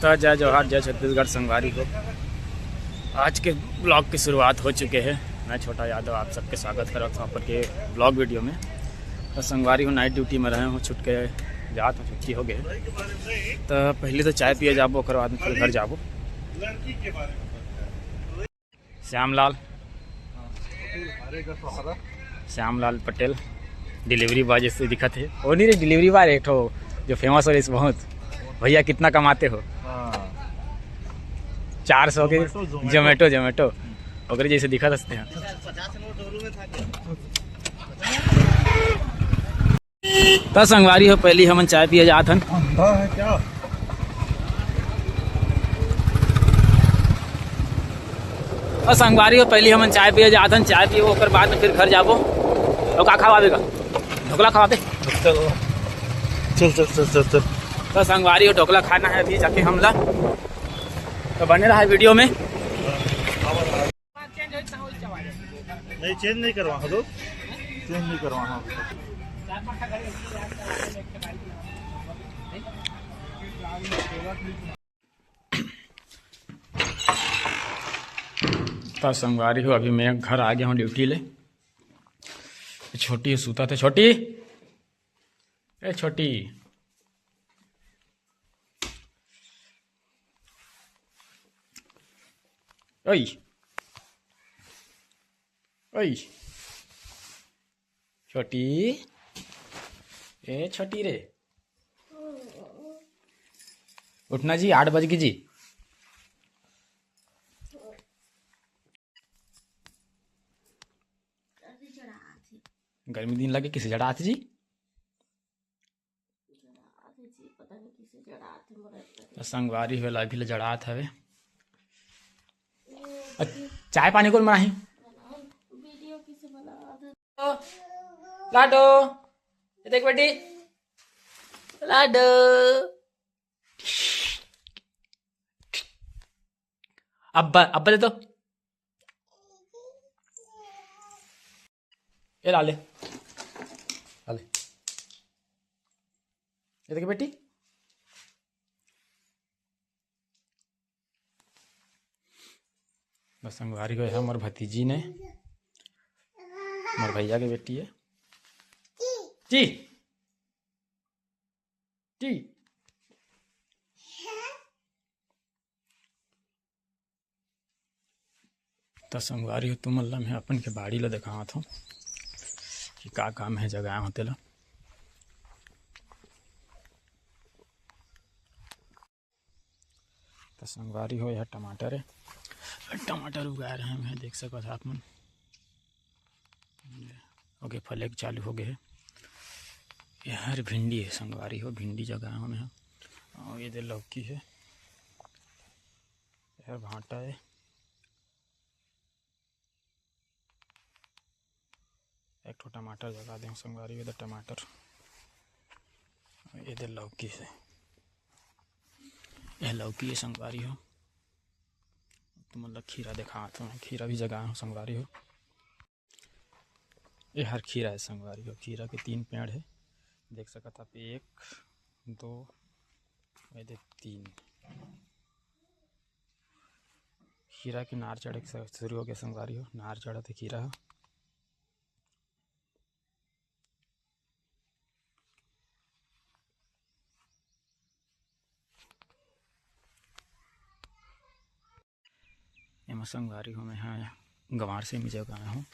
नमस्कार, जय जवाहर, जय छत्तीसगढ़। संगवारी को आज के ब्लॉग की शुरुआत हो चुके हैं। मैं छोटा यादव आप सबके स्वागत कर रहा हूँ पर के ब्लॉग वीडियो में। तो संगवारी हूँ, नाइट ड्यूटी में रहे हूँ, छुट के जात हूँ, छुट्टी हो गए। तो पहले तो चाय पिए जाबो, और बाद में फिर घर जाबो। श्यामलाल पटेल डिलीवरी बॉय जैसे दिखत है। वो नहीं रे, डिलीवरी बॉय एक ठो जो फेमस हो रही बहुत। भैया कितना कमाते हो? 400 के जोमेटो ओकरे जैसे दिखा सकते हैं। तो संगवारी हो, पहली हमन चाय पिए जात हन। और संगवारी हो, पहली हमन चाय पिए जात हन। चाय पिए ओकर बाद में फिर घर जाबो। और का खवाबेगा? ढोकला खवाबे। चल। तो संगवारी हो, ढोकला खाना है अभी जाके हमला। तो बने रहा है वीडियो में। नहीं चेंज नहीं करवा दो, चेंज नहीं करवा। तो संगवारी हो, अभी मैं घर आ गया हूँ ड्यूटी ले। छोटी सूता थे। छोटी ए छोटी, ओई ओई छोटी, ए छोटी रे, उठना जी, 8 बज गई जी। गर्मी दिन लगे किसे जड़ा आती जी? संगवारी हो, अभी ले जड़ात हवे। चाय पानी को मनाही लाडो, देख बेटी लाडो। अब्बा दे तो। ये ला ले ये देख बेटी। बस संगवारी को है हमारे भतीजी ने, हमारे भैया की बेटी है जी जी। तो संगवारी हो, तुम अल्लाह मैं अपन के बाड़ी ला दिखा था कि का काम है जगह होते ला। तो संगवारी हो, यह टमाटर है, टमाटर उगा रहे हैं, देख सको आप मन। ओके, फले चालू हो गए। यार भिंडी है संगवारी हो, भिंडी जगह में है। और ये दे लौकी है, यार भांटा है, एक ठो टमाटर जगा दें संगवारी हो। टमाटर, ये दे लौकी है, यह लौकी है संगवारी हो। तो मतलब खीरा दिखा तो मैं, खीरा भी जगह हूँ संगवारी हो। ये हर खीरा है संगवारी हो। खीरा के 3 पेड़ है, देख सकते आप, 1 2 3। खीरा की नार चढ़े शुरू हो गया संगवारी हो, नार चढ़ा थे खीरा हो। संगवारी हो, मैं हाँ गंवार से मी जगह आया हूँ।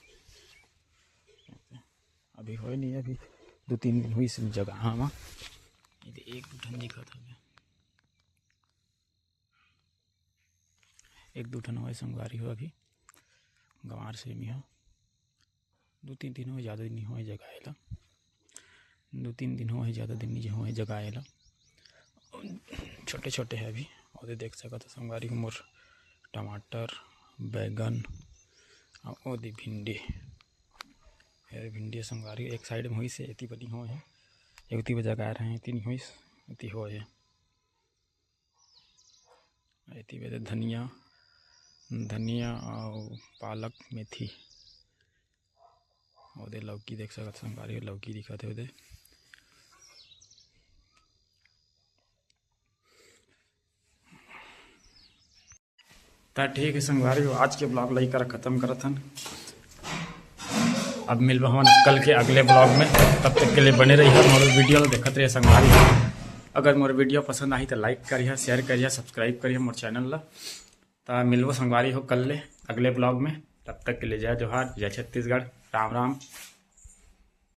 अभी हो नहीं, अभी 2-3 दिन हुई से जगह हाँ। एक दो ठन दिखा था, 1-2 ठन हो संगवारी हो। अभी गंवार से मी हो, 2-3 दिन हो, ज़्यादा दिन नहीं हो जगह आएला। 2-3 दिन हो, ज़्यादा दिन नहीं हो जगह आएला। छोटे छोटे है अभी। और देख सकते हो संगवारी हो, मोर टमाटर, बैगन और भिंडी है। भिंडी संगवारी एक साइड में हुई से इतनी बड़ी हो है, एक जगह रहे हैं, इतनी हुई इतनी हो है। इतनी बजे धनिया और पालक मेथी और लौकी देख सकते संगवारी हो, लौकी दिखते हो। तो ठीक है संगवारी हो, आज के ब्लॉग लई कर ख़त्म करत हन। अब मिलबा हम कल के अगले ब्लॉग में, तब तक के लिए बने रही है मोर वीडियो देखते रहिए संगवारी हो। अगर मोर वीडियो पसंद आई तो लाइक करिए, शेयर करिए, सब्सक्राइब करिए मोर चैनल ला। तो मिलबो संगवारी हो कल ले अगले ब्लॉग में, तब तक के लिए जय जोहार, जय छत्तीसगढ़, राम राम।